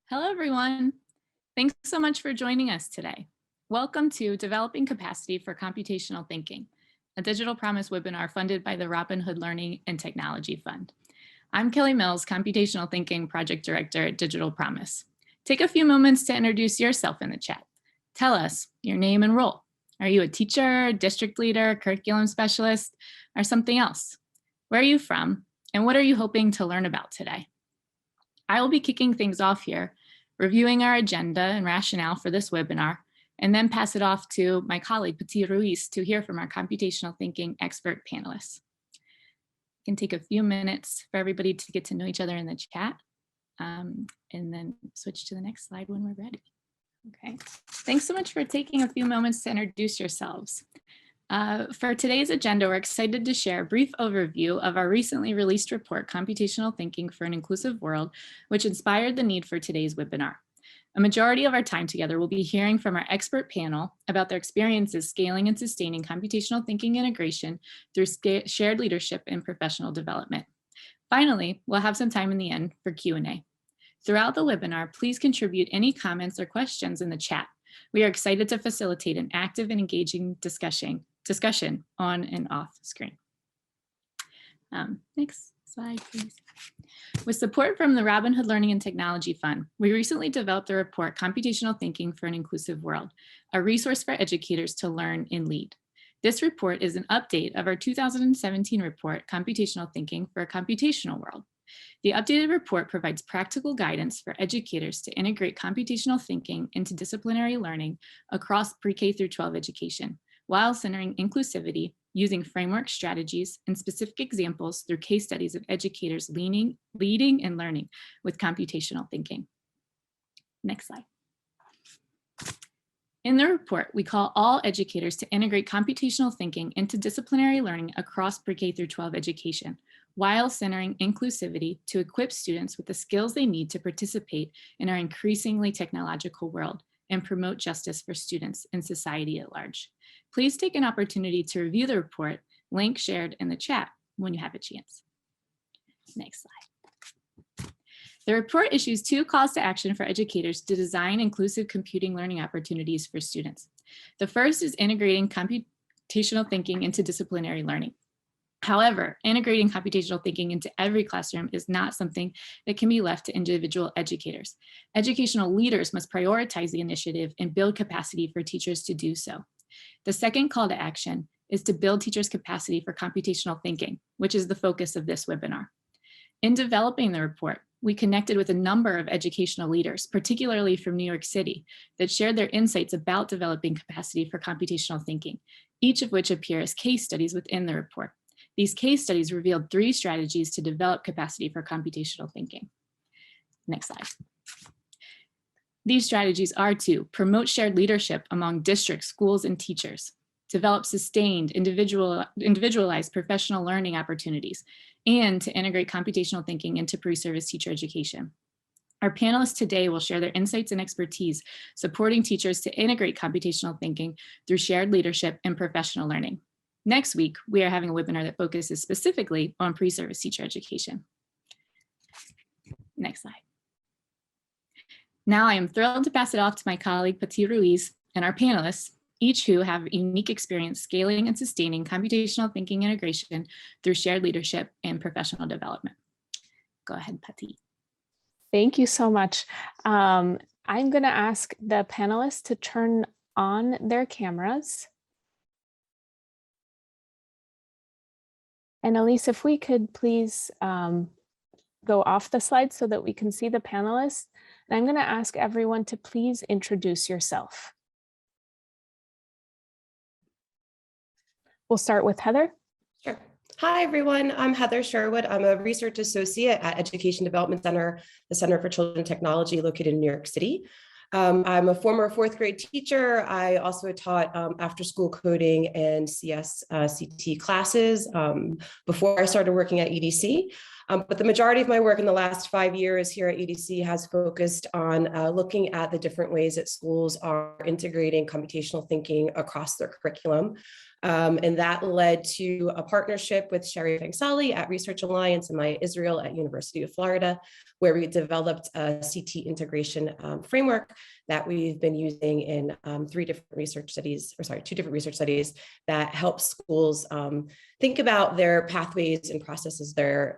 Hello, everyone. Thanks so much for joining us today. Welcome to Developing Capacity for Computational Thinking, a Digital Promise webinar funded by the Robin Hood Learning and Technology Fund. I'm Kelly Mills, Computational Thinking Project Director at Digital Promise. Take a few moments to introduce yourself in the chat. Tell us your name and role. Are you a teacher, district leader, curriculum specialist, or something else? Where are you from, and what are you hoping to learn about today? I will be kicking things off here, reviewing our agenda and rationale for this webinar, and then pass it off to my colleague, Pati Ruiz, to hear from our computational thinking expert panelists. It can take a few minutes for everybody to get to know each other in the chat, and then switch to the next slide when we're ready. Okay, thanks so much for taking a few moments to introduce yourselves. For today's agenda, we're excited to share a brief overview of our recently released report, Computational Thinking for an Inclusive World, which inspired the need for today's webinar. A majority of our time together will be hearing from our expert panel about their experiences scaling and sustaining computational thinking integration through shared leadership and professional development. Finally, we'll have some time in the end for Q&A. Throughout the webinar, please contribute any comments or questions in the chat. We are excited to facilitate an active and engaging discussion on and off screen. Next slide, please. With support from the Robin Hood Learning and Technology Fund, we recently developed the report Computational Thinking for an Inclusive World, a resource for educators to learn and lead. This report is an update of our 2017 report, Computational Thinking for a Computational World. The updated report provides practical guidance for educators to integrate computational thinking into disciplinary learning across pre-K through 12 education, while centering inclusivity using framework strategies and specific examples through case studies of educators leading and learning with computational thinking. Next slide. In the report, we call all educators to integrate computational thinking into disciplinary learning across pre-K through 12 education, while centering inclusivity to equip students with the skills they need to participate in our increasingly technological world and promote justice for students and society at large. Please take an opportunity to review the report, link shared in the chat when you have a chance. Next slide. The report issues 2 calls to action for educators to design inclusive computing learning opportunities for students. The first is integrating computational thinking into disciplinary learning. However, integrating computational thinking into every classroom is not something that can be left to individual educators. Educational leaders must prioritize the initiative and build capacity for teachers to do so. The second call to action is to build teachers' capacity for computational thinking, which is the focus of this webinar. In developing the report, we connected with a number of educational leaders, particularly from New York City, that shared their insights about developing capacity for computational thinking, each of which appear as case studies within the report. These case studies revealed 3 strategies to develop capacity for computational thinking. Next slide. These strategies are to promote shared leadership among districts, schools, and teachers, develop sustained individualized professional learning opportunities, and to integrate computational thinking into pre-service teacher education. Our panelists today will share their insights and expertise supporting teachers to integrate computational thinking through shared leadership and professional learning. Next week, we are having a webinar that focuses specifically on pre-service teacher education. Next slide. Now I am thrilled to pass it off to my colleague, Pati Ruiz, and our panelists, each who have unique experience scaling and sustaining computational thinking integration through shared leadership and professional development. Go ahead, Pati. Thank you so much. I'm going to ask the panelists to turn on their cameras. And Elise, if we could please go off the slide so that we can see the panelists. And I'm going to ask everyone to please introduce yourself. We'll start with Heather. Sure. Hi, everyone. I'm Heather Sherwood. I'm a research associate at Education Development Center, the Center for Children and Technology located in New York City. I'm a former 4th grade teacher. I also taught after school coding and CT classes before I started working at EDC. But the majority of my work in the last 5 years here at UDC has focused on looking at the different ways that schools are integrating computational thinking across their curriculum. And that led to a partnership with Sherry Fangsali at Research Alliance and Maya Israel at University of Florida, where we developed a CT integration framework that we've been using in two different research studies that help schools think about their pathways and processes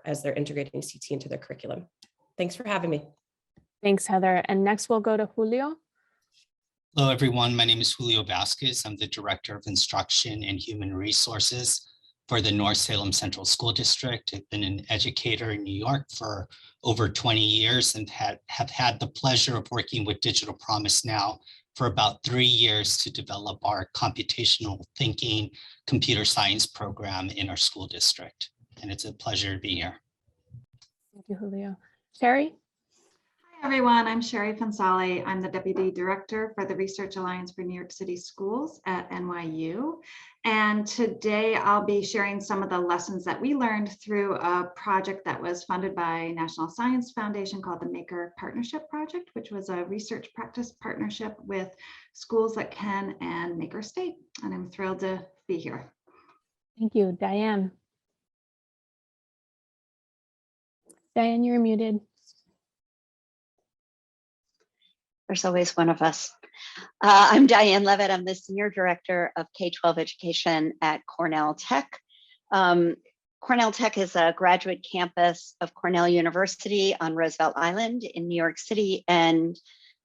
as they're integrating CT into their curriculum. Thanks for having me. Thanks, Heather. And next we'll go to Julio. Hello, everyone. My name is Julio Vasquez. I'm the Director of Instruction and Human Resources for the North Salem Central School District. I've been an educator in New York for over 20 years and have had the pleasure of working with Digital Promise now for about 3 years to develop our computational thinking computer science program in our school district. And it's a pleasure to be here. Thank you, Julio. Sherry? Hi, everyone. I'm Sherry Fangsali. I'm the Deputy Director for the Research Alliance for New York City Schools at NYU. And today I'll be sharing some of the lessons that we learned through a project that was funded by National Science Foundation called the Maker Partnership Project, which was a research practice partnership with schools at Penn and Maker State. And I'm thrilled to be here. Thank you. Diane? Diane, you're muted. There's always one of us. I'm Diane Levitt. I'm the Senior Director of K-12 Education at Cornell Tech. Cornell Tech is a graduate campus of Cornell University on Roosevelt Island in New York City. And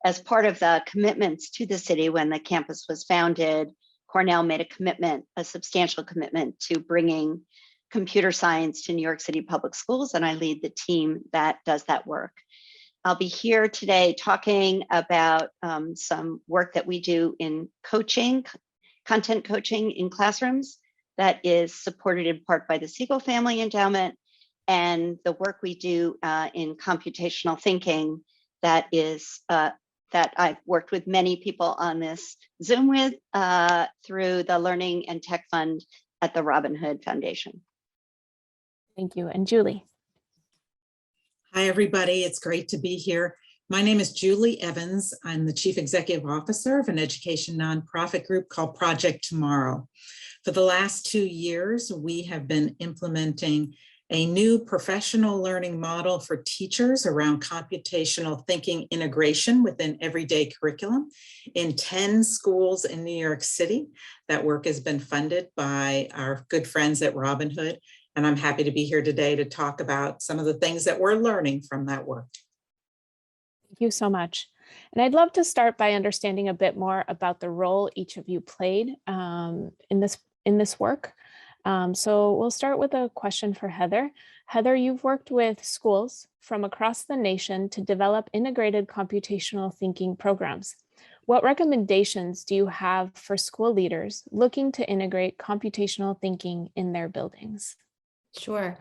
as part of the commitments to the city when the campus was founded, Cornell made a commitment, a substantial commitment to bringing computer science to New York City public schools. And I lead the team that does that work. I'll be here today talking about some work that we do in coaching, content coaching in classrooms that is supported in part by the Siegel Family Endowment, and the work we do in computational thinking that is that I've worked with many people on this Zoom with through the Learning and Tech Fund at the Robin Hood Foundation. Thank you. And Julie? Hi, everybody. It's great to be here. My name is Julie Evans. I'm the Chief Executive Officer of an education nonprofit group called Project Tomorrow. For the last 2 years, we have been implementing a new professional learning model for teachers around computational thinking integration within everyday curriculum in 10 schools in New York City. That work has been funded by our good friends at Robin Hood. And I'm happy to be here today to talk about some of the things that we're learning from that work. Thank you so much. And I'd love to start by understanding a bit more about the role each of you played in this work. So we'll start with a question for Heather. Heather, you've worked with schools from across the nation to develop integrated computational thinking programs. What recommendations do you have for school leaders looking to integrate computational thinking in their buildings? Sure.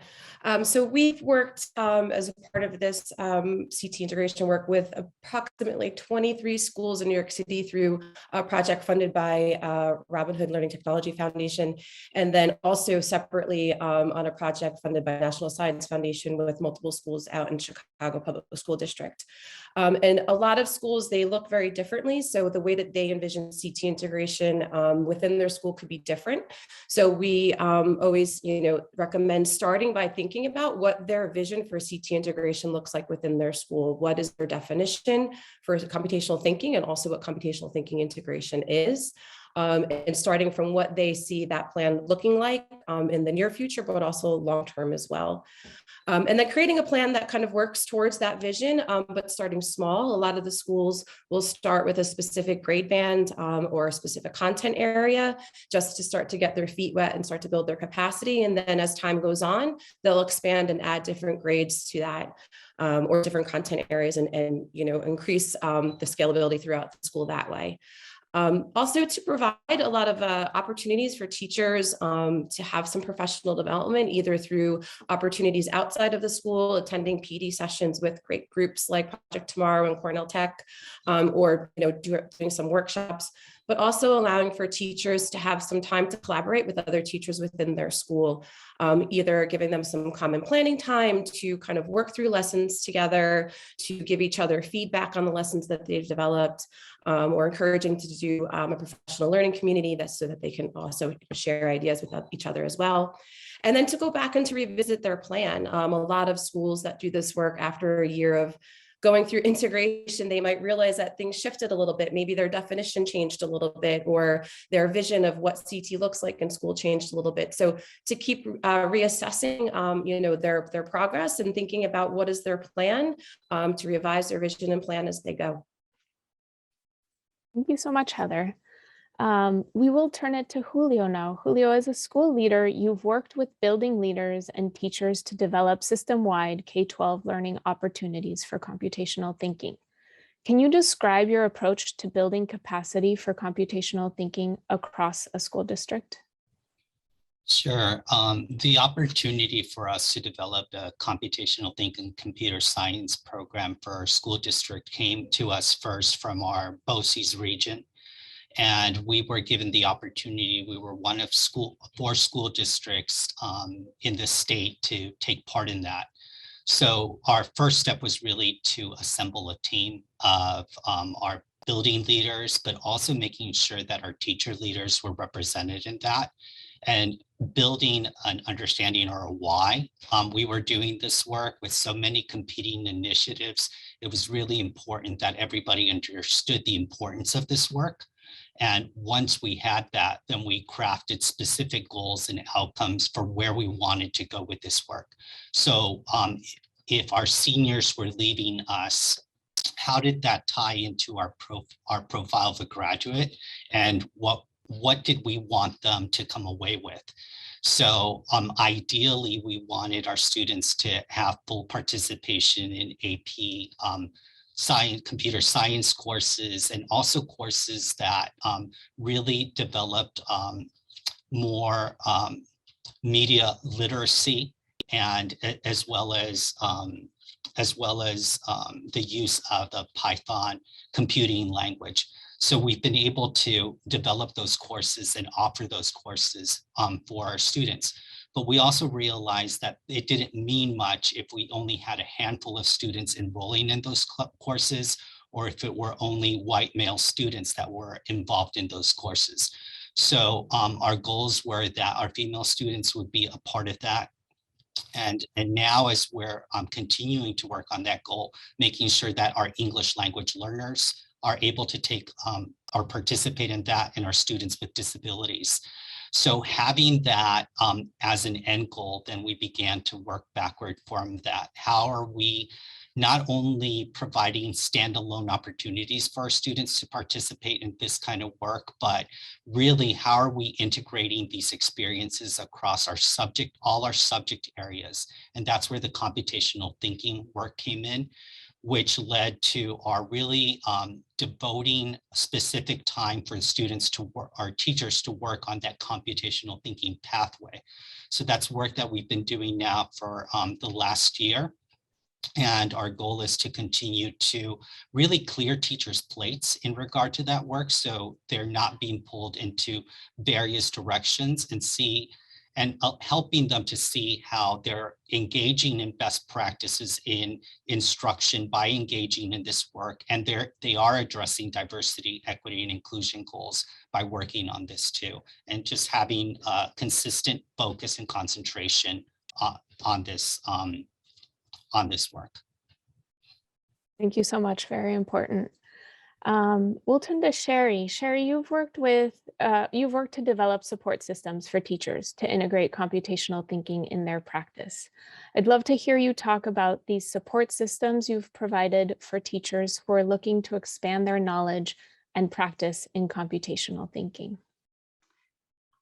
So we've worked as a part of this CT integration work with approximately 23 schools in New York City through a project funded by Robin Hood Learning Technology Foundation, and then also separately on a project funded by National Science Foundation with multiple schools out in Chicago Public School District. And a lot of schools, they look very differently. So the way that they envision CT integration within their school could be different. So we always, recommend starting by thinking about what their vision for CT integration looks like within their school. What is their definition for computational thinking, and also what computational thinking integration is. And starting from what they see that plan looking like in the near future, but also long-term as well. And then creating a plan that kind of works towards that vision, but starting small. A lot of the schools will start with a specific grade band or a specific content area just to start to get their feet wet and start to build their capacity. And then as time goes on, they'll expand and add different grades to that or different content areas and increase the scalability throughout the school that way. Also to provide a lot of opportunities for teachers to have some professional development, either through opportunities outside of the school, attending PD sessions with great groups like Project Tomorrow and Cornell Tech, or doing some workshops, but also allowing for teachers to have some time to collaborate with other teachers within their school, either giving them some common planning time to kind of work through lessons together, to give each other feedback on the lessons that they've developed, or encouraging to do a professional learning community so that they can also share ideas with each other as well. And then to go back and to revisit their plan. A lot of schools that do this work after a year of going through integration, they might realize that things shifted a little bit. Maybe their definition changed a little bit, or their vision of what CT looks like in school changed a little bit. So to keep reassessing, their progress and thinking about what is their plan, to revise their vision and plan as they go. Thank you so much, Heather. We will turn it to Julio now. Julio, as a school leader, you've worked with building leaders and teachers to develop system-wide K-12 learning opportunities for computational thinking. Can you describe your approach to building capacity for computational thinking across a school district? Sure. The opportunity for us to develop a computational thinking computer science program for our school district came to us first from our BOCES region. And we were given the opportunity. We were one of 4 school districts in the state to take part in that. So our first step was really to assemble a team of our building leaders, but also making sure that our teacher leaders were represented in that, and building an understanding or a why we were doing this work with so many competing initiatives. It was really important that everybody understood the importance of this work. And once we had that, then we crafted specific goals and outcomes for where we wanted to go with this work. So if our seniors were leaving us, how did that tie into our profile of a graduate, and what did we want them to come away with? So ideally, we wanted our students to have full participation in AP computer science courses, and also courses that really developed more media literacy, and as well as the use of the Python computing language. So we've been able to develop those courses and offer those courses for our students. But we also realized that it didn't mean much if we only had a handful of students enrolling in those courses, or if it were only white male students that were involved in those courses. So our goals were that our female students would be a part of that. And now, as we're continuing to work on that goal, making sure that our English language learners are able to take or participate in that, and our students with disabilities. So having that as an end goal, then we began to work backward from that. How are we not only providing standalone opportunities for our students to participate in this kind of work, but really how are we integrating these experiences across all our subject areas? And that's where the computational thinking work came in, which led to our really devoting specific time for students to work, our teachers to work on that computational thinking pathway. So that's work that we've been doing now for the last year. And our goal is to continue to really clear teachers' plates in regard to that work, so they're not being pulled into various directions, and helping them to see how they're engaging in best practices in instruction by engaging in this work. And they are addressing diversity, equity, and inclusion goals by working on this too, and just having a consistent focus and concentration on this work. Thank you so much. Very important. We'll turn to Sherry. Sherry, you've worked to develop support systems for teachers to integrate computational thinking in their practice. I'd love to hear you talk about these support systems you've provided for teachers who are looking to expand their knowledge and practice in computational thinking.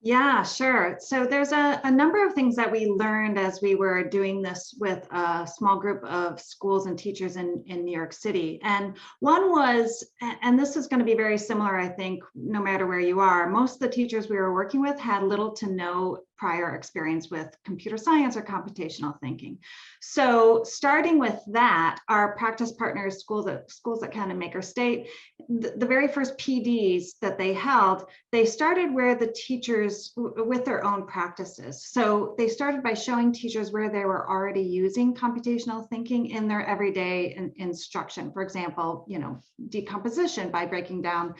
Yeah, sure. So there's a number of things that we learned as we were doing this with a small group of schools and teachers in New York City. And one was, and this is going to be very similar, I think, no matter where you are, most of the teachers we were working with had little to no prior experience with computer science or computational thinking. So starting with that, our practice partners, schools that Can and Maker State, the very first PDs that they held, they started where the teachers, with their own practices. So they started by showing teachers where they were already using computational thinking in their everyday instruction. For example, decomposition by breaking down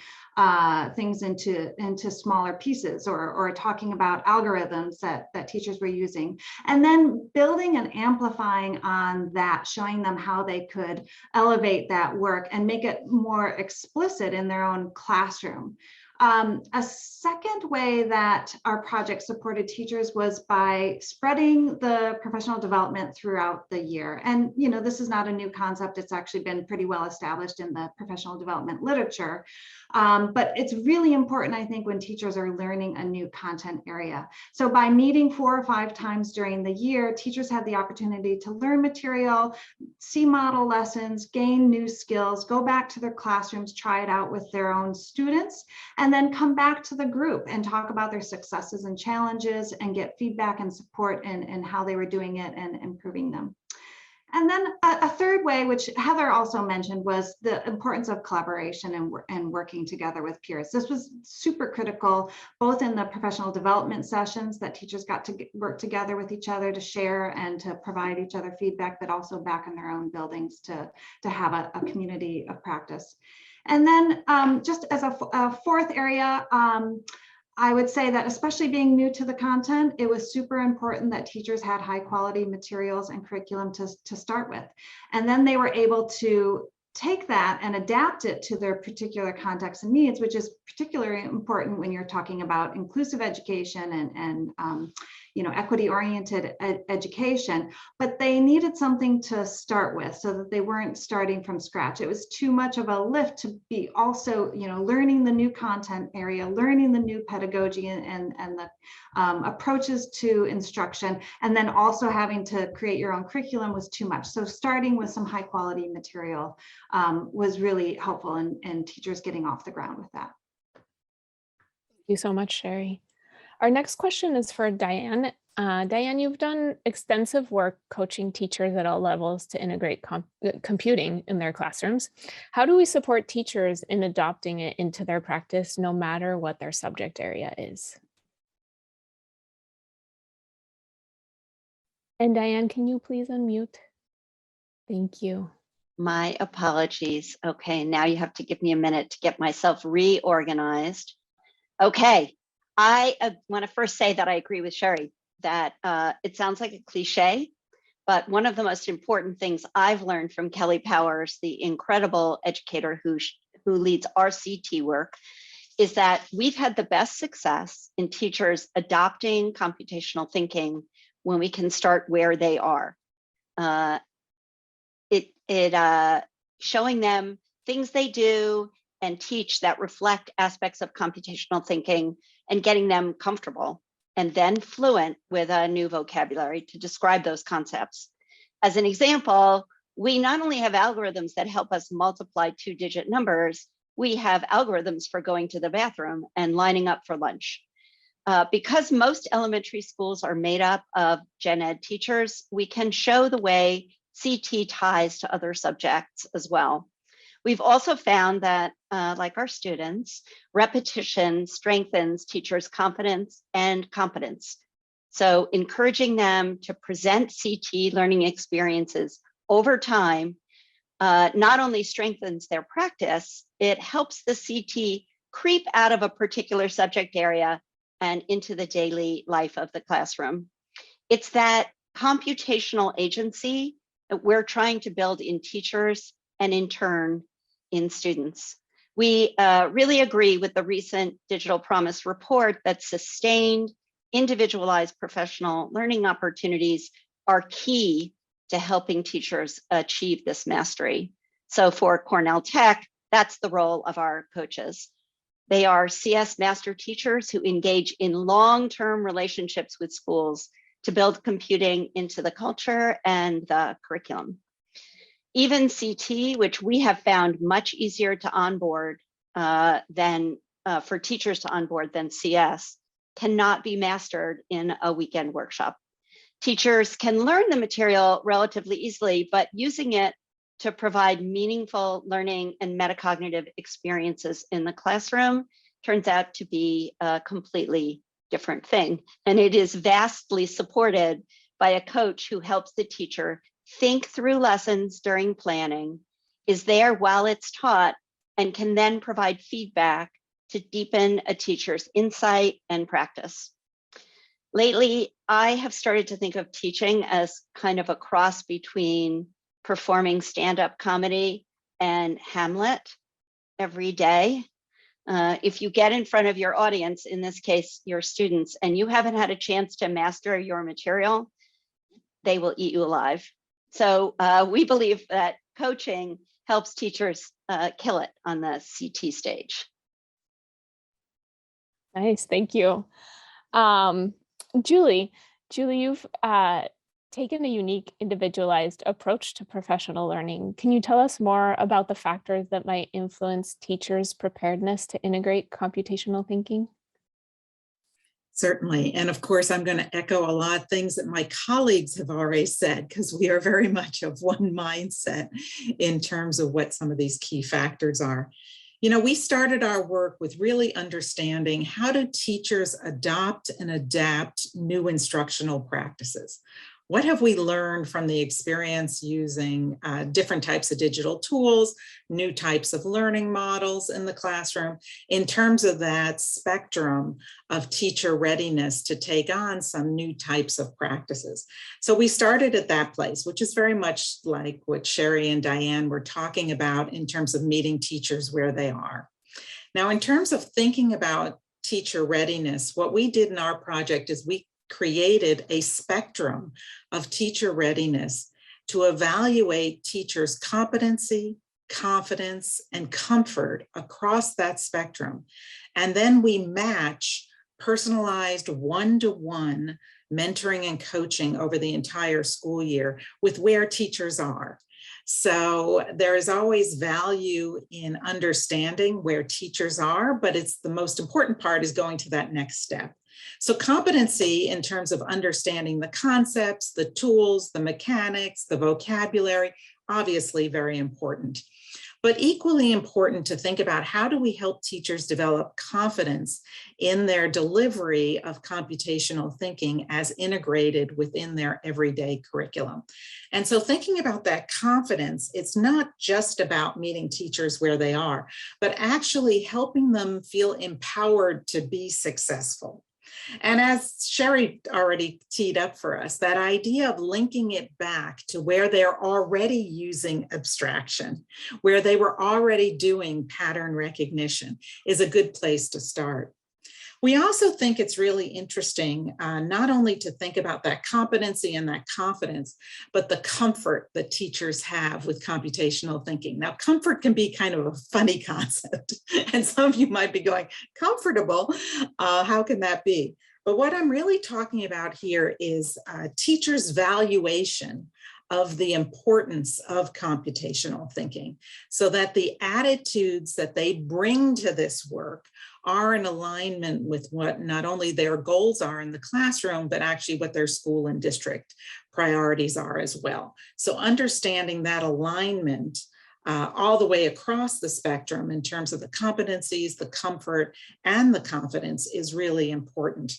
things into smaller pieces, or talking about algorithms that teachers were using, and then building and amplifying on that, showing them how they could elevate that work and make it more explicit in their own classroom. A second way that our project supported teachers was by spreading the professional development throughout the year. And, this is not a new concept. It's actually been pretty well established in the professional development literature. But it's really important, I think, when teachers are learning a new content area. So by meeting 4 or 5 times during the year, teachers had the opportunity to learn material, see model lessons, gain new skills, go back to their classrooms, try it out with their own students, and then come back to the group and talk about their successes and challenges and get feedback and support in how they were doing it and improving them. And then a third way, which Heather also mentioned, was the importance of collaboration and working together with peers. This was super critical, both in the professional development sessions that teachers got to work together with each other to share and to provide each other feedback, but also back in their own buildings to have a community of practice. And then just as a fourth area, I would say that, especially being new to the content, it was super important that teachers had high quality materials and curriculum to start with. And then they were able to take that and adapt it to their particular context and needs, which is particularly important when you're talking about inclusive education and equity-oriented education. But they needed something to start with so that they weren't starting from scratch. It was too much of a lift to be also, learning the new content area, learning the new pedagogy and the approaches to instruction, and then also having to create your own curriculum was too much. So starting with some high quality material was really helpful in teachers getting off the ground with that. Thank you so much, Sherry. Our next question is for Diane. Diane, you've done extensive work coaching teachers at all levels to integrate computing in their classrooms. How do we support teachers in adopting it into their practice, no matter what their subject area is? And Diane, can you please unmute? Thank you. My apologies. Okay, now you have to give me a minute to get myself reorganized. Okay, I want to first say that I agree with Sherry that it sounds like a cliche, but one of the most important things I've learned from Kelly Powers, the incredible educator who leads our CT work, is that we've had the best success in teachers adopting computational thinking when we can start where they are. Showing them things they do and teach that reflect aspects of computational thinking and getting them comfortable and then fluent with a new vocabulary to describe those concepts. As an example, we not only have algorithms that help us multiply 2-digit numbers, we have algorithms for going to the bathroom and lining up for lunch. Because most elementary schools are made up of gen ed teachers, we can show the way CT ties to other subjects as well. We've also found that, like our students, repetition strengthens teachers' confidence and competence. So encouraging them to present CT learning experiences over time not only strengthens their practice, it helps the CT creep out of a particular subject area and into the daily life of the classroom. It's that computational agency that we're trying to build in teachers and in turn in students. We really agree with the recent Digital Promise report that sustained, individualized professional learning opportunities are key to helping teachers achieve this mastery. So for Cornell Tech, that's the role of our coaches. They are CS master teachers who engage in long-term relationships with schools to build computing into the culture and the curriculum. Even CT, which we have found much easier to onboard for teachers to onboard than CS, cannot be mastered in a weekend workshop. Teachers can learn the material relatively easily, but using it to provide meaningful learning and metacognitive experiences in the classroom turns out to be a completely different thing. And it is vastly supported by a coach who helps the teacher think through lessons during planning, is there while it's taught, and can then provide feedback to deepen a teacher's insight and practice. Lately, I have started to think of teaching as kind of a cross between performing stand-up comedy and Hamlet every day. If you get in front of your audience, in this case, your students, and you haven't had a chance to master your material, they will eat you alive. So we believe that coaching helps teachers kill it on the CT stage. Nice, thank you. Julie, you've taken a unique individualized approach to professional learning. Can you tell us more about the factors that might influence teachers' preparedness to integrate computational thinking? Certainly. And of course, I'm going to echo a lot of things that my colleagues have already said, because we are very much of one mindset in terms of what some of these key factors are. You know, we started our work with really understanding how do teachers adopt and adapt new instructional practices. What have we learned from the experience using different types of digital tools, new types of learning models in the classroom, in terms of that spectrum of teacher readiness to take on some new types of practices? So we started at that place, which is very much like what Sherry and Diane were talking about in terms of meeting teachers where they are. Now, in terms of thinking about teacher readiness, what we did in our project is we created a spectrum of teacher readiness to evaluate teachers' competency, confidence, and comfort across that spectrum. And then we match personalized one-to-one mentoring and coaching over the entire school year with where teachers are. So there is always value in understanding where teachers are, but it's the most important part is going to that next step. So competency in terms of understanding the concepts, the tools, the mechanics, the vocabulary, obviously very important. But equally important to think about how do we help teachers develop confidence in their delivery of computational thinking as integrated within their everyday curriculum. And so thinking about that confidence, it's not just about meeting teachers where they are, but actually helping them feel empowered to be successful. And as Sherry already teed up for us, that idea of linking it back to where they're already using abstraction, where they were already doing pattern recognition, is a good place to start. We also think it's really interesting not only to think about that competency and that confidence, but the comfort that teachers have with computational thinking. Now, comfort can be kind of a funny concept, and some of you might be going, comfortable, how can that be? But what I'm really talking about here is teachers' valuation of the importance of computational thinking, so that the attitudes that they bring to this work are in alignment with what not only their goals are in the classroom, but actually what their school and district priorities are as well. So understanding that alignment all the way across the spectrum in terms of the competencies, the comfort, and the confidence is really important.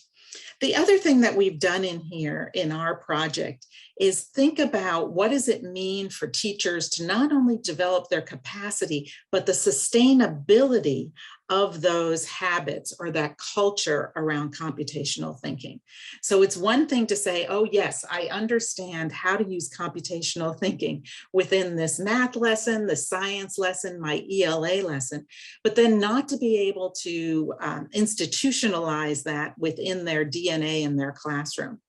The other thing that we've done in here in our project is think about what does it mean for teachers to not only develop their capacity, but the sustainability of those habits or that culture around computational thinking. So it's one thing to say, oh yes, I understand how to use computational thinking within this math lesson, the science lesson, my ELA lesson, but then not to be able to institutionalize that within their DNA in their classroom.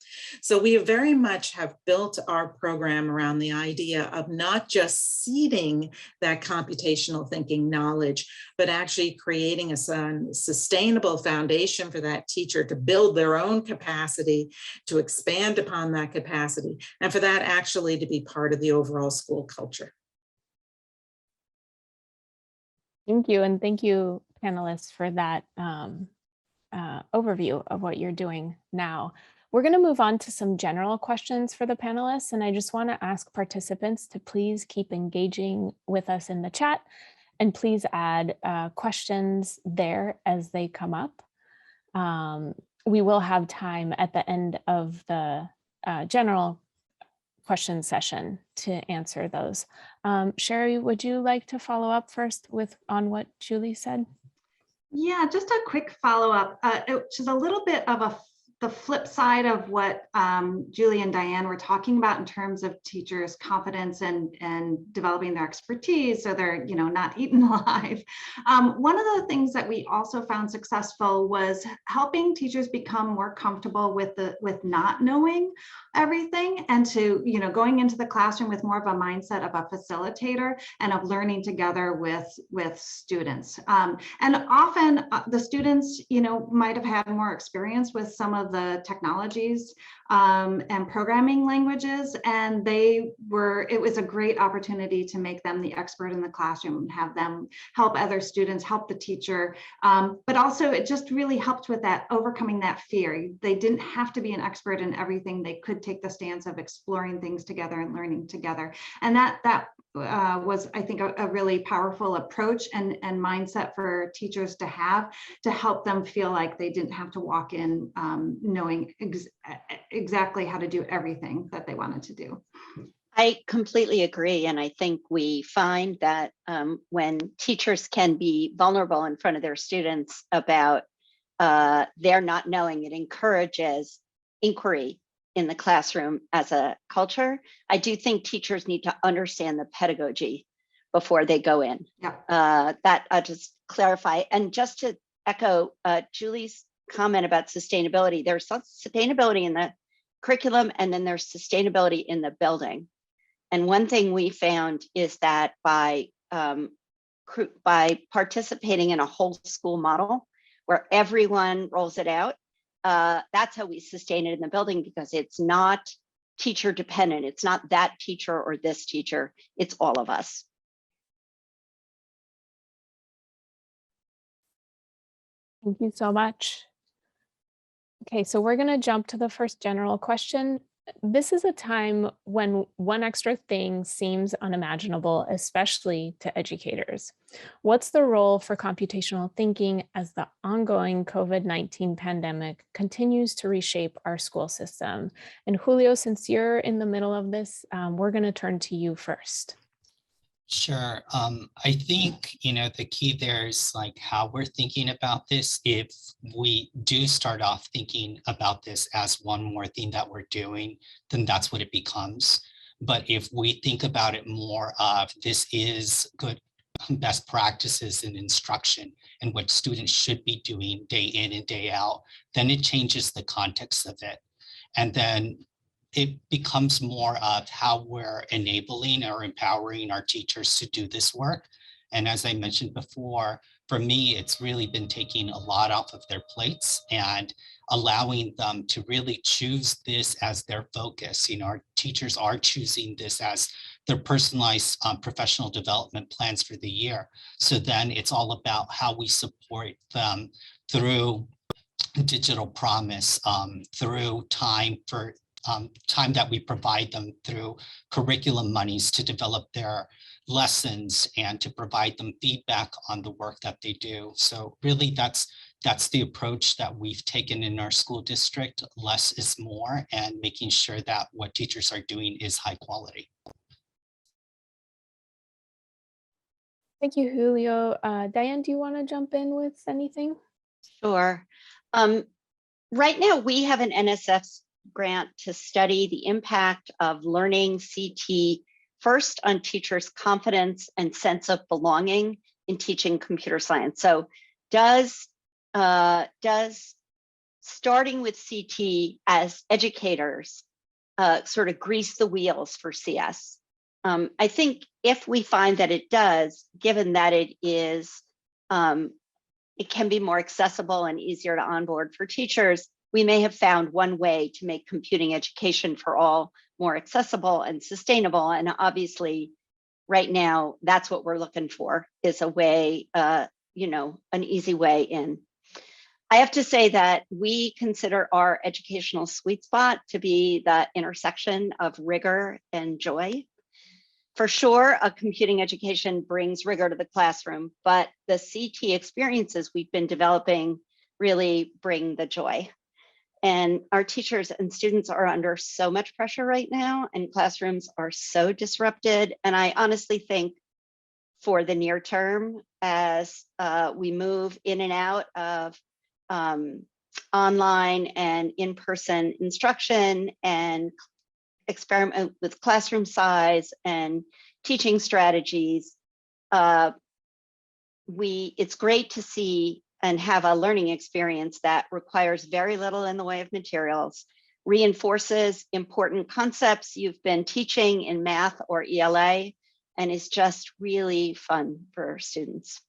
So we very much have built our program around the idea of not just seeding that computational thinking knowledge, but actually creating a sustainable foundation for that teacher to build their own capacity, to expand upon that capacity, and for that actually to be part of the overall school culture. Thank you, and thank you, panelists, for that overview of what you're doing now. We're going to move on to some general questions for the panelists, and I just want to ask participants to please keep engaging with us in the chat, and please add questions there as they come up. We will have time at the end of the general question session to answer those. Sherry, would you like to follow up first on what Julie said? Yeah, just a quick follow-up, which is a little bit of the flip side of what Julie and Diane were talking about in terms of teachers' confidence and developing their expertise so they're not eaten alive. One of the things that we also found successful was helping teachers become more comfortable with not knowing everything, and to going into the classroom with more of a mindset of a facilitator and of learning together with students. And often the students might have had more experience with some of the technologies and programming languages, and it was a great opportunity to make them the expert in the classroom and have them help other students, help the teacher. But also it just really helped with that, overcoming that fear. They didn't have to be an expert in everything. They could take the stance of exploring things together and learning together. And that was, I think, a really powerful approach and mindset for teachers to have, to help them feel like they didn't have to walk in knowing exactly how to do everything that they wanted to do. I completely agree. And I think we find that when teachers can be vulnerable in front of their students about their not knowing, it encourages inquiry in the classroom as a culture. I do think teachers need to understand the pedagogy before they go in. Yep. That I'll just clarify. And just to echo Julie's comment about sustainability, there's sustainability in the curriculum, and then there's sustainability in the building. And one thing we found is that by participating in a whole school model where everyone rolls it out, that's how we sustain it in the building, because it's not teacher dependent. It's not that teacher or this teacher, it's all of us. Thank you so much. Okay, so we're going to jump to the first general question. This is a time when one extra thing seems unimaginable, especially to educators. What's the role for computational thinking as the ongoing COVID-19 pandemic continues to reshape our school system? And Julio, since you're in the middle of this, we're going to turn to you first. Sure. I think, the key there is like how we're thinking about this. If we do start off thinking about this as one more thing that we're doing, then that's what it becomes. But if we think about it more of this is good best practices in instruction and what students should be doing day in and day out, then it changes the context of it. And then it becomes more of how we're enabling or empowering our teachers to do this work. And as I mentioned before, for me, it's really been taking a lot off of their plates and allowing them to really choose this as their focus. Our teachers are choosing this as their personalized professional development plans for the year. So then it's all about how we support them through digital promise, through time that we provide them through curriculum monies to develop their lessons and to provide them feedback on the work that they do. So really that's the approach that we've taken in our school district. Less is more, and making sure that what teachers are doing is high quality. Thank you, Julio. Diane, do you want to jump in with anything? Sure. Right now we have an NSF grant to study the impact of learning CT first on teachers' confidence and sense of belonging in teaching computer science. So does starting with CT as educators sort of grease the wheels for CS? I think if we find that it does, given that it can be more accessible and easier to onboard for teachers, we may have found one way to make computing education for all more accessible and sustainable. And obviously, right now, that's what we're looking for, is a way, an easy way in. I have to say that we consider our educational sweet spot to be the intersection of rigor and joy. For sure, a computing education brings rigor to the classroom, but the CT experiences we've been developing really bring the joy. And our teachers and students are under so much pressure right now, and classrooms are so disrupted. And I honestly think for the near term, as we move in and out of online and in-person instruction and experiment with classroom size and teaching strategies, it's great to see and have a learning experience that requires very little in the way of materials, reinforces important concepts you've been teaching in math or ELA, and is just really fun for students.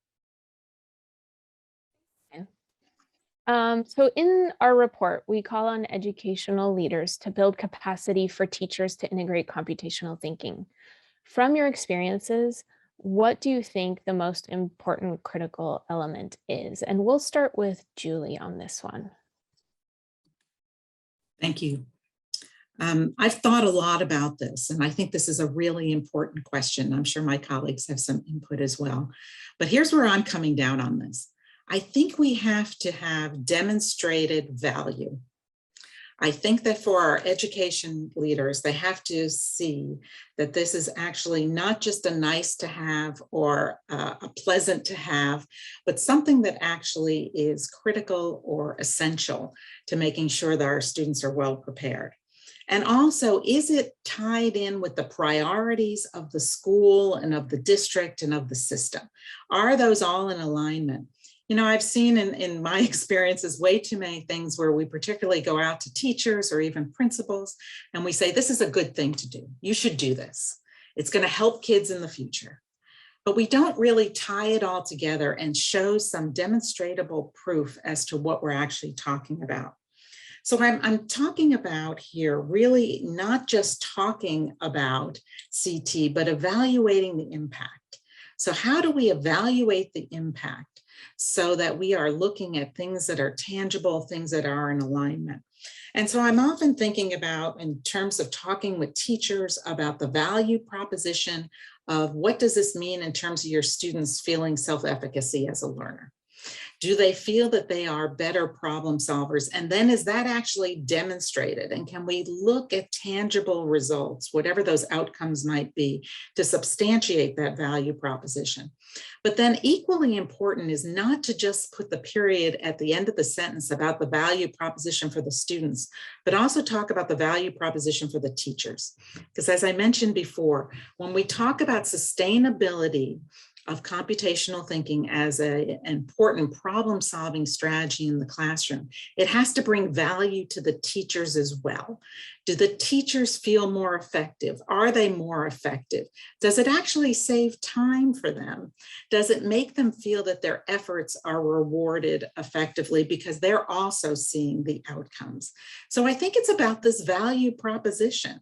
So in our report, we call on educational leaders to build capacity for teachers to integrate computational thinking. From your experiences, what do you think the most important critical element is? And we'll start with Julie on this one. Thank you. I've thought a lot about this, and I think this is a really important question. I'm sure my colleagues have some input as well. But here's where I'm coming down on this. I think we have to have demonstrated value. I think that for our education leaders, they have to see that this is actually not just a nice to have or a pleasant to have, but something that actually is critical or essential to making sure that our students are well prepared. And also, is it tied in with the priorities of the school and of the district and of the system? Are those all in alignment? You know, I've seen in my experiences way too many things where we particularly go out to teachers or even principals and we say, this is a good thing to do. You should do this. It's going to help kids in the future. But we don't really tie it all together and show some demonstrable proof as to what we're actually talking about. So I'm talking about here really not just talking about CT, but evaluating the impact. So how do we evaluate the impact so that we are looking at things that are tangible, things that are in alignment? And so I'm often thinking about, in terms of talking with teachers, about the value proposition of what does this mean in terms of your students feeling self-efficacy as a learner? Do they feel that they are better problem solvers? And then is that actually demonstrated? And can we look at tangible results, whatever those outcomes might be, to substantiate that value proposition? But then equally important is not to just put the period at the end of the sentence about the value proposition for the students, but also talk about the value proposition for the teachers. Because as I mentioned before, when we talk about sustainability of computational thinking as an important problem-solving strategy in the classroom, it has to bring value to the teachers as well. Do the teachers feel more effective? Are they more effective? Does it actually save time for them? Does it make them feel that their efforts are rewarded effectively because they're also seeing the outcomes? So I think it's about this value proposition.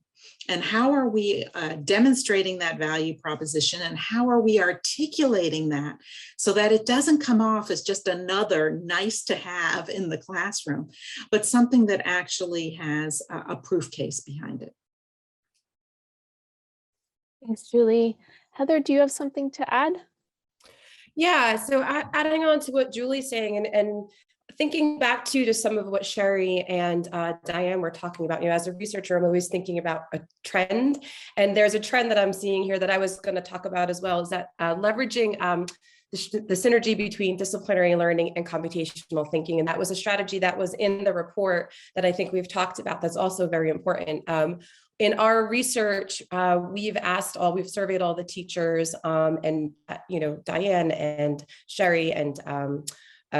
And how are we demonstrating that value proposition, and how are we articulating that so that it doesn't come off as just another nice to have in the classroom, but something that actually has a proof case behind it. Thanks, Julie. Heather, do you have something to add? Yeah, so adding on to what Julie's saying and thinking back to some of what Sherry and Diane were talking about, as a researcher, I'm always thinking about a trend. And there's a trend that I'm seeing here that I was going to talk about as well, is that leveraging the synergy between disciplinary learning and computational thinking. And that was a strategy that was in the report that I think we've talked about that's also very important. In our research, we've surveyed all the teachers, and Diane and Sherry and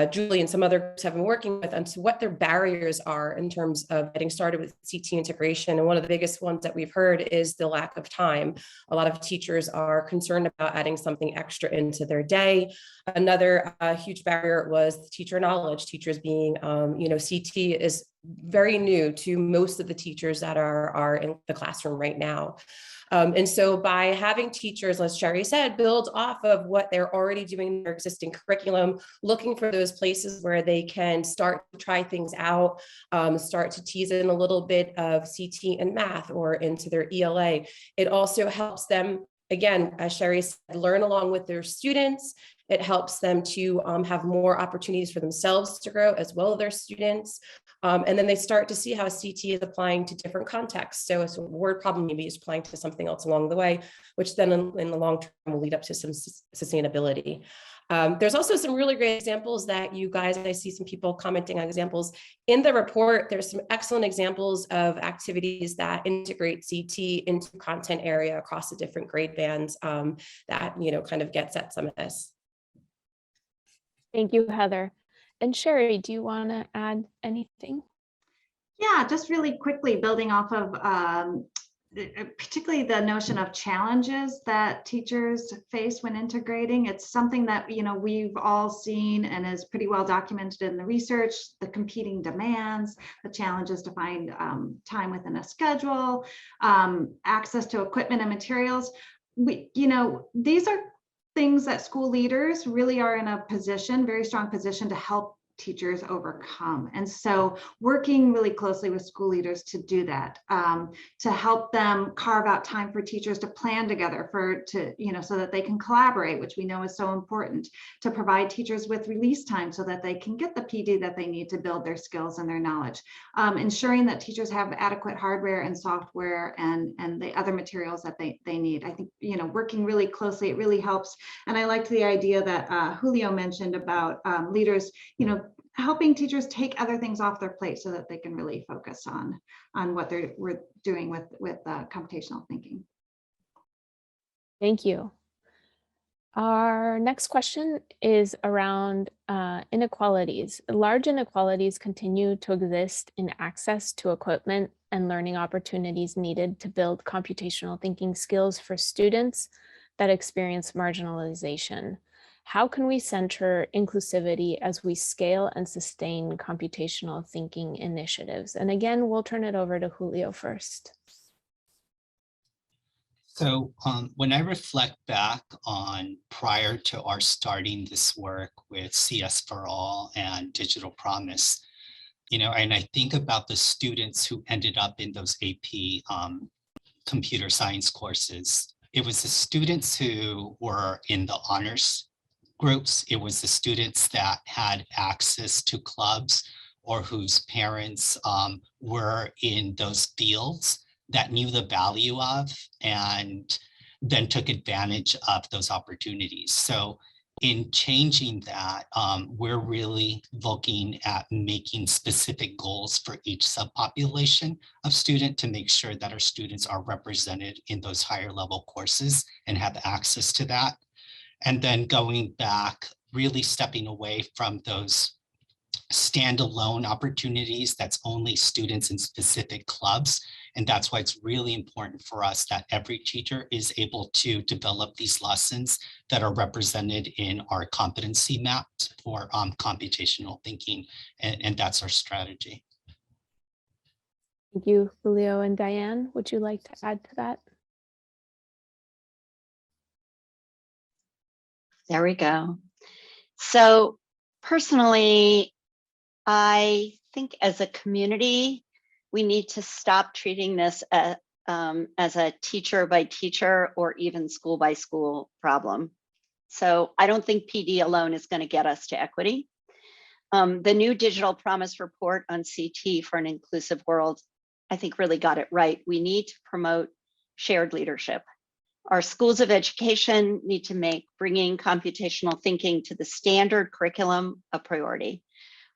Julie and some other groups have been working with on to what their barriers are in terms of getting started with CT integration. And one of the biggest ones that we've heard is the lack of time. A lot of teachers are concerned about adding something extra into their day. Another huge barrier was teacher knowledge. Teachers being, CT is very new to most of the teachers that are in the classroom right now. And so by having teachers, as Sherry said, build off of what they're already doing in their existing curriculum, looking for those places where they can start to try things out, start to tease in a little bit of CT and math or into their ELA. It also helps them, again, as Sherry said, learn along with their students. It helps them to have more opportunities for themselves to grow as well as their students. And then they start to see how CT is applying to different contexts. So it's a word problem maybe is applying to something else along the way, which then in the long term will lead up to some sustainability. There's also some really great examples that you guys, I see some people commenting on examples in the report. There's some excellent examples of activities that integrate CT into content area across the different grade bands that, kind of gets at some of this. Thank you, Heather. And Sherry, do you want to add anything? Yeah, just really quickly building off of particularly the notion of challenges that teachers face when integrating. It's something that we've all seen and is pretty well documented in the research, the competing demands, the challenges to find time within a schedule, access to equipment and materials. These are things that school leaders really are in a position, very strong position, to help teachers overcome. And so working really closely with school leaders to do that, to help them carve out time for teachers to plan together so that they can collaborate, which we know is so important, to provide teachers with release time so that they can get the PD that they need to build their skills and their knowledge, ensuring that teachers have adequate hardware and software and the other materials that they need. I think, working really closely, it really helps. And I liked the idea that Julio mentioned about leaders, helping teachers take other things off their plate so that they can really focus on what we're doing with computational thinking. Thank you. Our next question is around inequalities. Large inequalities continue to exist in access to equipment and learning opportunities needed to build computational thinking skills for students that experience marginalization. How can we center inclusivity as we scale and sustain computational thinking initiatives? And again, we'll turn it over to Julio first. So when I reflect back on prior to our starting this work with CS for All and Digital Promise, and I think about the students who ended up in those AP computer science courses, it was the students who were in the honors groups. It was the students that had access to clubs or whose parents were in those fields that knew the value of and then took advantage of those opportunities. So in changing that, we're really looking at making specific goals for each subpopulation of student to make sure that our students are represented in those higher level courses and have access to that. And then going back, really stepping away from those standalone opportunities that's only students in specific clubs. And that's why it's really important for us that every teacher is able to develop these lessons that are represented in our competency maps for computational thinking. And that's our strategy. Thank you, Julio. And Diane, would you like to add to that? There we go. So personally, I think as a community, we need to stop treating this as a teacher by teacher or even school by school problem. So I don't think PD alone is going to get us to equity. The new Digital Promise report on CT for an inclusive world, I think really got it right. We need to promote shared leadership. Our schools of education need to make bringing computational thinking to the standard curriculum a priority.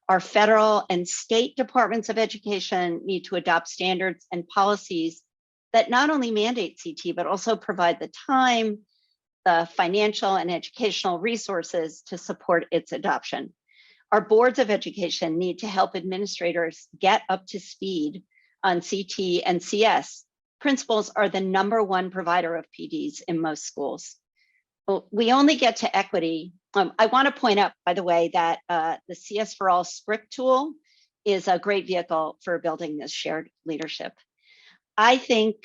Our federal and state departments of education need to adopt standards and policies that not only mandate CT, but also provide the time, the financial and educational resources to support its adoption. Our boards of education need to help administrators get up to speed on CT and CS. Principals are the #1 provider of PDs in most schools. Well, we only get to equity. I want to point out, by the way, that the CS for All script tool is a great vehicle for building this shared leadership. I think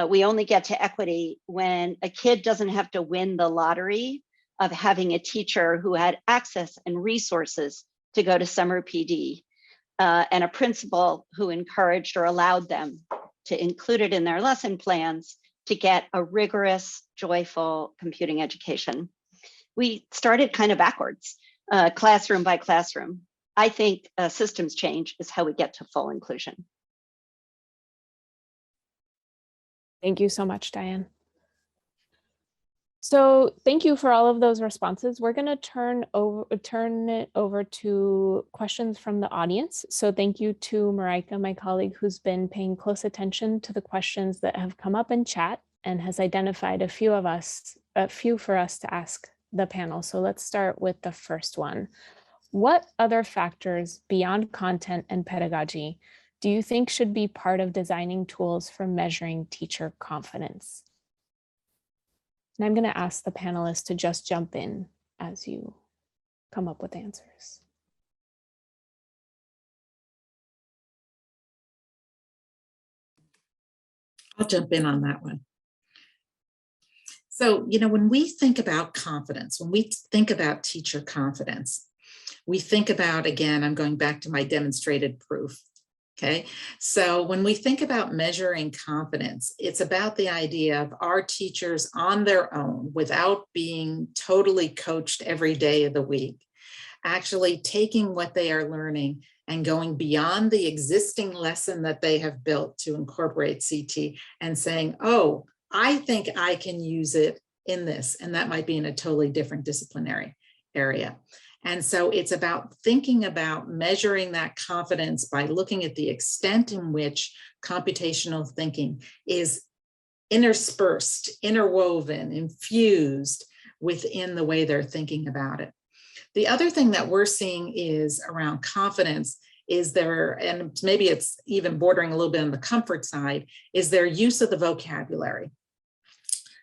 we only get to equity when a kid doesn't have to win the lottery of having a teacher who had access and resources to go to summer PD, and a principal who encouraged or allowed them to include it in their lesson plans to get a rigorous, joyful computing education. We started kind of backwards, classroom by classroom. I think systems change is how we get to full inclusion. Thank you so much, Diane. So thank you for all of those responses. We're going to turn it over to questions from the audience. So thank you to Marika, my colleague, who's been paying close attention to the questions that have come up in chat and has identified a few for us to ask the panel. So let's start with the first one. What other factors beyond content and pedagogy do you think should be part of designing tools for measuring teacher confidence? And I'm going to ask the panelists to just jump in as you come up with answers. I'll jump in on that one. So, when we think about confidence, when we think about teacher confidence, we think about, again, I'm going back to my demonstrated proof. Okay, so when we think about measuring confidence, it's about the idea of our teachers on their own, without being totally coached every day of the week, actually taking what they are learning and going beyond the existing lesson that they have built to incorporate CT and saying, oh, I think I can use it in this, and that might be in a totally different disciplinary area. And so it's about thinking about measuring that confidence by looking at the extent in which computational thinking is interspersed, interwoven, infused within the way they're thinking about it. The other thing that we're seeing is around confidence is and maybe it's even bordering a little bit on the comfort side, is their use of the vocabulary.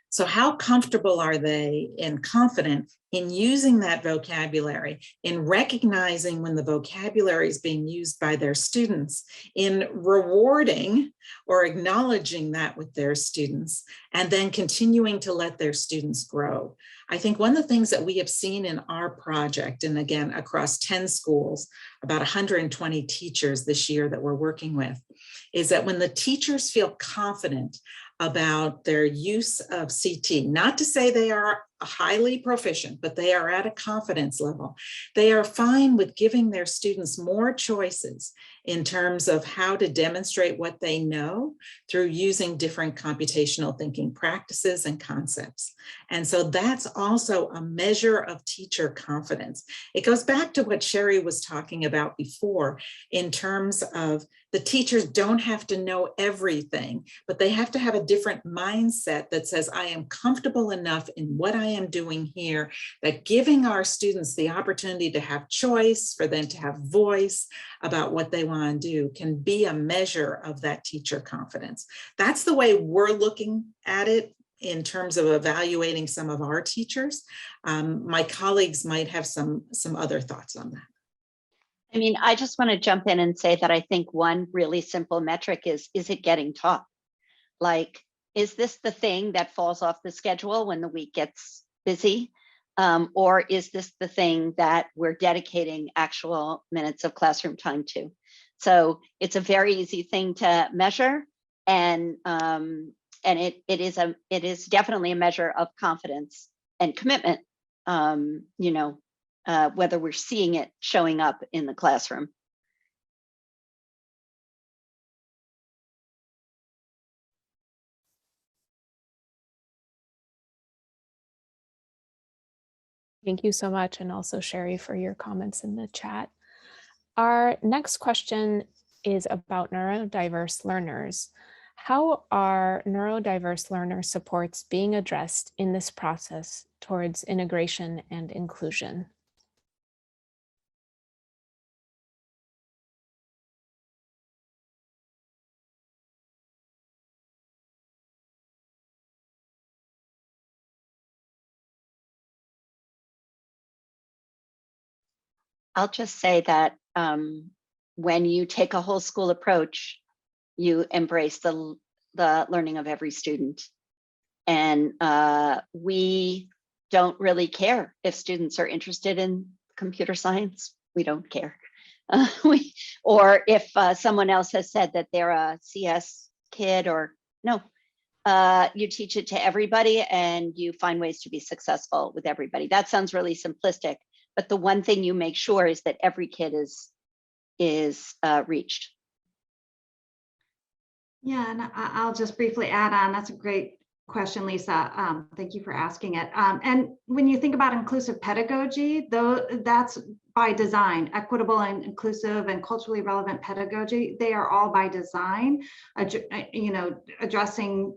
So how comfortable are they and confident in using that vocabulary, in recognizing when the vocabulary is being used by their students, in rewarding or acknowledging that with their students, and then continuing to let their students grow. I think one of the things that we have seen in our project, and again, across 10 schools, about 120 teachers this year that we're working with, is that when the teachers feel confident about their use of CT, not to say they are highly proficient, but they are at a confidence level. They are fine with giving their students more choices in terms of how to demonstrate what they know through using different computational thinking practices and concepts. And so that's also a measure of teacher confidence. It goes back to what Sherry was talking about before in terms of the teachers don't have to know everything, but they have to have a different mindset that says, I am comfortable enough in what I am doing here, that giving our students the opportunity to have choice, for them to have voice about what they want to do, can be a measure of that teacher confidence. That's the way we're looking at it in terms of evaluating some of our teachers. My colleagues might have some other thoughts on that. I mean, I just want to jump in and say that I think one really simple metric is it getting taught? Like, is this the thing that falls off the schedule when the week gets busy? Or is this the thing that we're dedicating actual minutes of classroom time to? So it's a very easy thing to measure, and it is definitely a measure of confidence and commitment. Whether we're seeing it showing up in the classroom. Thank you so much, and also Sherry for your comments in the chat. Our next question is about neurodiverse learners. How are neurodiverse learner supports being addressed in this process towards integration and inclusion? I'll just say that when you take a whole school approach, you embrace the the learning of every student. And we don't really care if students are interested in computer science. We don't care. Or if someone else has said that they're a CS kid, or no, you teach it to everybody and you find ways to be successful with everybody. That sounds really simplistic, but the one thing you make sure is that every kid is reached. Yeah, and I'll just briefly add on. That's a great question, Lisa. Thank you for asking it. And when you think about inclusive pedagogy, though, that's by design. Equitable and inclusive and culturally relevant pedagogy, they are all by design, addressing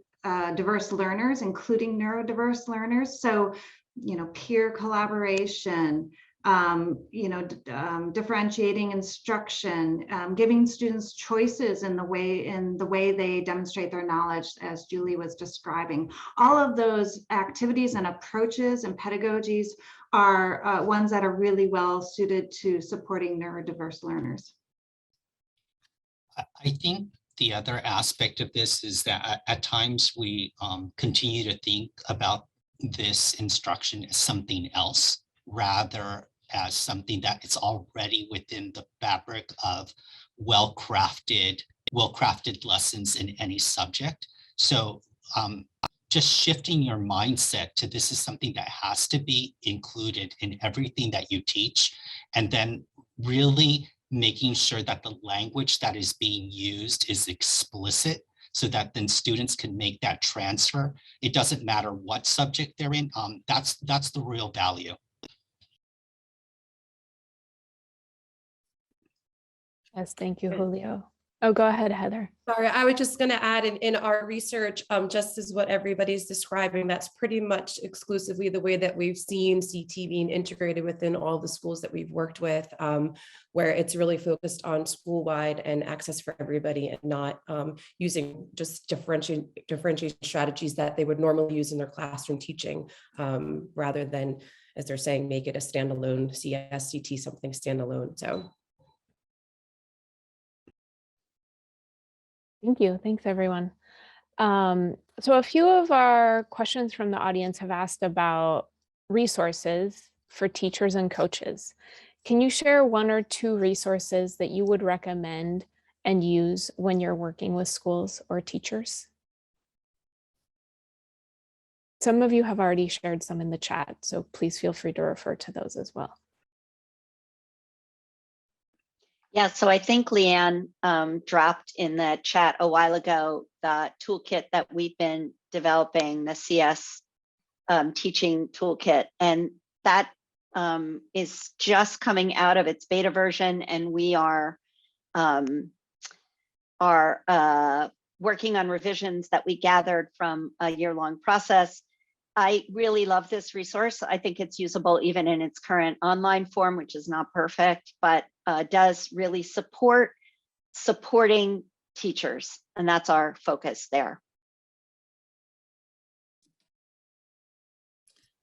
diverse learners, including neurodiverse learners. So, peer collaboration, differentiating instruction, giving students choices in the way they demonstrate their knowledge, as Julie was describing. All of those activities and approaches and pedagogies are ones that are really well suited to supporting neurodiverse learners. I think the other aspect of this is that at times we continue to think about this instruction as something else rather as something that it's already within the fabric of well-crafted lessons in any subject. So just shifting your mindset to this is something that has to be included in everything that you teach, and then really making sure that the language that is being used is explicit so that then students can make that transfer. It doesn't matter what subject they're in. That's the real value. Yes, thank you, Julio. Oh, go ahead, Heather. Sorry, I was just going to add in our research, just as what everybody's describing, that's pretty much exclusively the way that we've seen CT being integrated within all the schools that we've worked with, where it's really focused on school-wide and access for everybody, and not using just differentiation strategies that they would normally use in their classroom teaching, rather than, as they're saying, make it a standalone CS, CT, something standalone. So. Thank you. Thanks, everyone. So a few of our questions from the audience have asked about resources for teachers and coaches. Can you share one or two resources that you would recommend and use when you're working with schools or teachers? Some of you have already shared some in the chat, so please feel free to refer to those as well. Yeah, so I think Leanne dropped in the chat a while ago the toolkit that we've been developing, the CS teaching toolkit, and that is just coming out of its beta version, and we are working on revisions that we gathered from a year-long process. I really love this resource. I think it's usable even in its current online form, which is not perfect, but does really supporting teachers. And that's our focus there.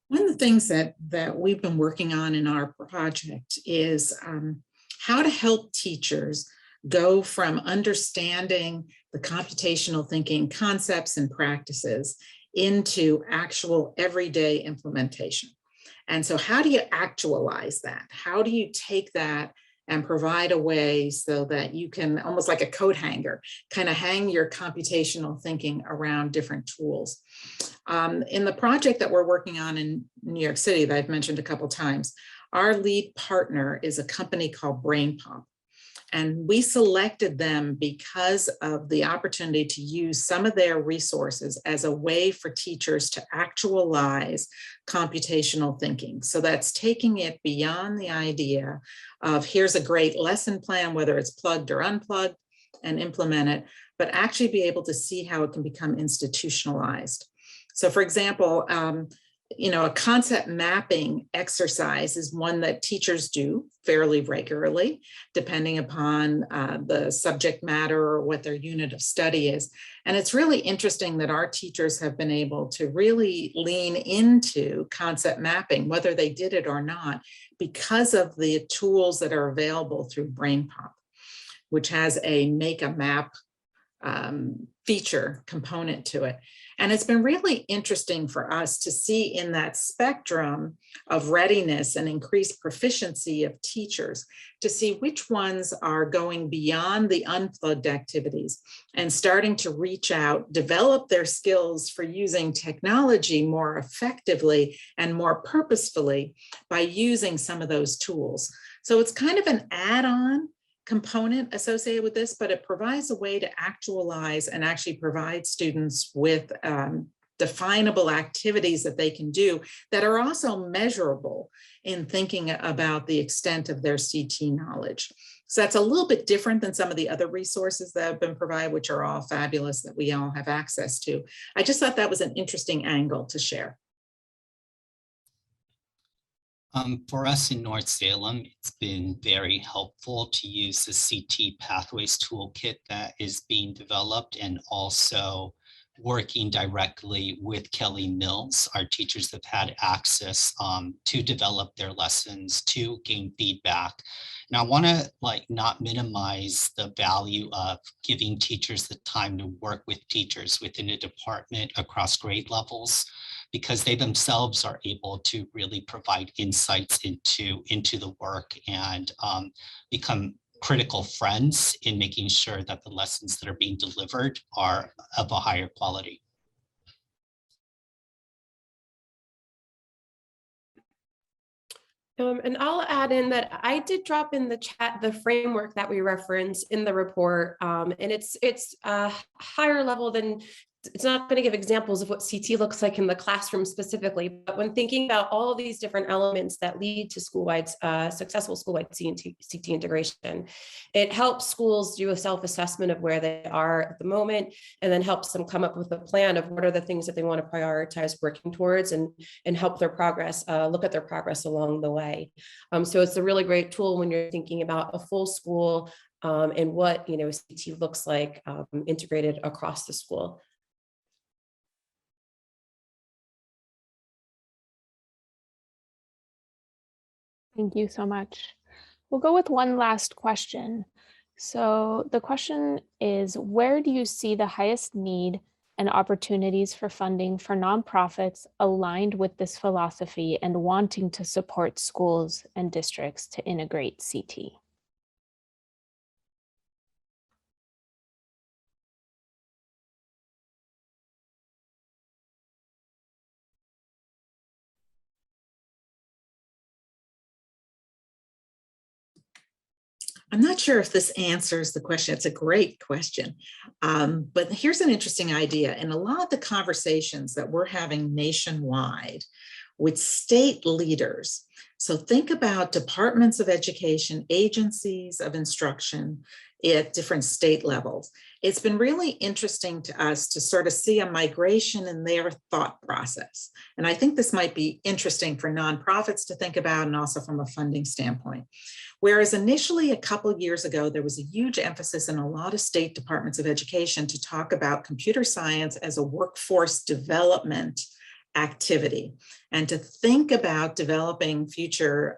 One of the things that we've been working on in our project is how to help teachers go from understanding the computational thinking concepts and practices into actual everyday implementation. And so how do you actualize that? How do you take that and provide a way so that you can, almost like a coat hanger, kind of hang your computational thinking around different tools? In the project that we're working on in New York City that I've mentioned a couple times, our lead partner is a company called BrainPop. And we selected them because of the opportunity to use some of their resources as a way for teachers to actualize computational thinking. So that's taking it beyond the idea of here's a great lesson plan, whether it's plugged or unplugged, and implement it, but actually be able to see how it can become institutionalized. So for example, a concept mapping exercise is one that teachers do fairly regularly, depending upon the subject matter or what their unit of study is. And it's really interesting that our teachers have been able to really lean into concept mapping, whether they did it or not, because of the tools that are available through BrainPop, which has a make a map feature component to it. And it's been really interesting for us to see in that spectrum of readiness and increased proficiency of teachers, to see which ones are going beyond the unplugged activities and starting to reach out, develop their skills for using technology more effectively and more purposefully by using some of those tools. So it's kind of an add-on component associated with this, but it provides a way to actualize and actually provide students with definable activities that they can do that are also measurable in thinking about the extent of their CT knowledge. So that's a little bit different than some of the other resources that have been provided, which are all fabulous that we all have access to. I just thought that was an interesting angle to share. For us in North Salem, it's been very helpful to use the CT Pathways Toolkit that is being developed, and also working directly with Kelly Mills. Our teachers have had access to develop their lessons, to gain feedback. And I want to not minimize the value of giving teachers the time to work with teachers within a department across grade levels, because they themselves are able to really provide insights into the work and become critical friends in making sure that the lessons that are being delivered are of a higher quality. And I'll add in that I did drop in the chat the framework that we reference in the report, and it's higher level than, it's not going to give examples of what CT looks like in the classroom specifically, but when thinking about all of these different elements that lead to school-wide, successful school-wide CT integration, it helps schools do a self-assessment of where they are at the moment, and then helps them come up with a plan of what are the things that they want to prioritize working towards, and help their progress, look at their progress along the way. So it's a really great tool when you're thinking about a full school and what CT looks like integrated across the school. Thank you so much. We'll go with one last question. So the question is, where do you see the highest need and opportunities for funding for nonprofits aligned with this philosophy and wanting to support schools and districts to integrate CT? I'm not sure if this answers the question. It's a great question. But here's an interesting idea. In a lot of the conversations that we're having nationwide with state leaders, so think about departments of education, agencies of instruction at different state levels. It's been really interesting to us to sort of see a migration in their thought process. And I think this might be interesting for nonprofits to think about, and also from a funding standpoint. Whereas initially, a couple of years ago, there was a huge emphasis in a lot of state departments of education to talk about computer science as a workforce development activity, and to think about developing future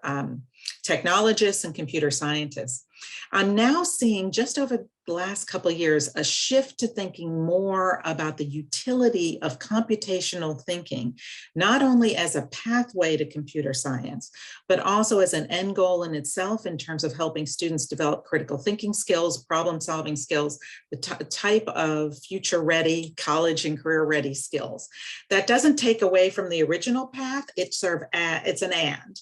technologists and computer scientists. I'm now seeing, just over the last couple of years, a shift to thinking more about the utility of computational thinking, not only as a pathway to computer science, but also as an end goal in itself in terms of helping students develop critical thinking skills, problem-solving skills, the type of future-ready, college and career-ready skills. That doesn't take away from the original path, it's an and.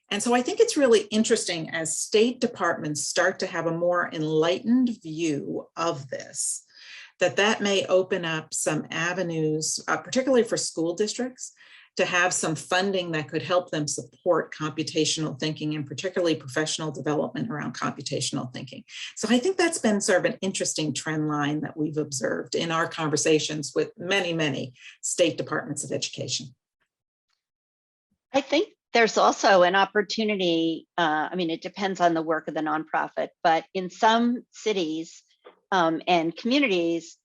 And so I think it's really interesting as state departments start to have a more enlightened view of this, that may open up some avenues, particularly for school districts, to have some funding that could help them support computational thinking, and particularly professional development around computational thinking. So I think that's been sort of an interesting trend line that we've observed in our conversations with many, many state departments of education. I think there's also an opportunity, it depends on the work of the nonprofit, but in some cities and communities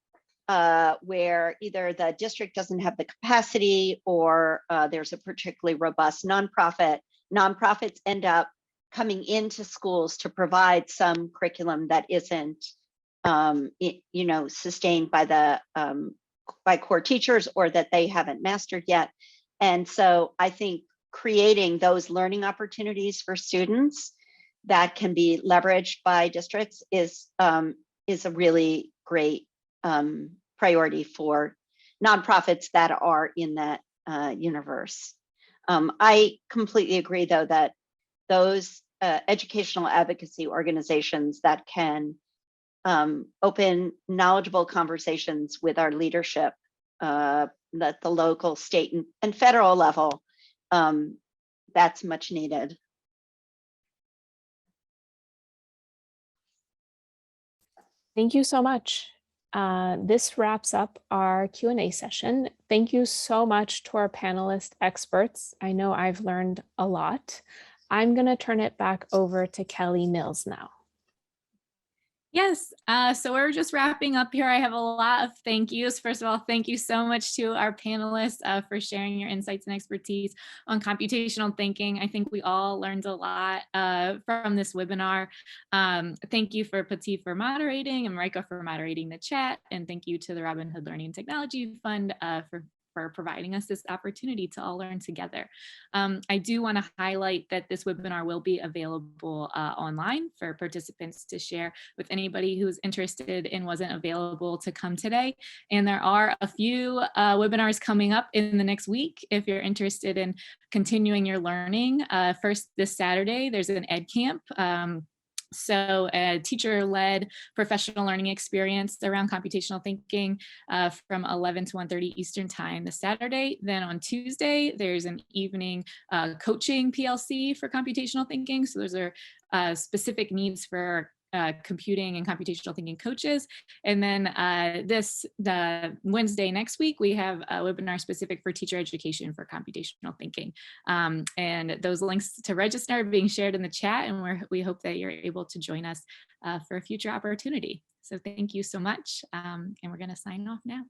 where either the district doesn't have the capacity, or there's a particularly robust nonprofit, nonprofits end up coming into schools to provide some curriculum that isn't sustained by by core teachers, or that they haven't mastered yet. And so I think creating those learning opportunities for students that can be leveraged by districts is a really great priority for nonprofits that are in that universe. I completely agree, though, that those educational advocacy organizations that can open knowledgeable conversations with our leadership at the local, state, and federal level, that's much needed. Thank you so much. This wraps up our Q&A session. Thank you so much to our panelist experts. I know I've learned a lot. I'm going to turn it back over to Kelly Mills now. Yes, so we're just wrapping up here. I have a lot of thank yous. First of all, thank you so much to our panelists for sharing your insights and expertise on computational thinking. I think we all learned a lot from this webinar. Thank you for Pati for moderating and Marika for moderating the chat. And thank you to the Robin Hood Learning and Technology Fund for providing us this opportunity to all learn together. I do want to highlight that this webinar will be available online for participants to share with anybody who's interested and wasn't available to come today. And there are a few webinars coming up in the next week if you're interested in continuing your learning. First, this Saturday, there's an Ed Camp. So a teacher-led professional learning experience around computational thinking from 11 to 1:30 Eastern time this Saturday. Then on Tuesday, there's an evening coaching PLC for computational thinking. So those are specific needs for computing and computational thinking coaches. And then the Wednesday next week, we have a webinar specific for teacher education for computational thinking. And those links to register are being shared in the chat, and we hope that you're able to join us for a future opportunity. So thank you so much. And we're going to sign off now.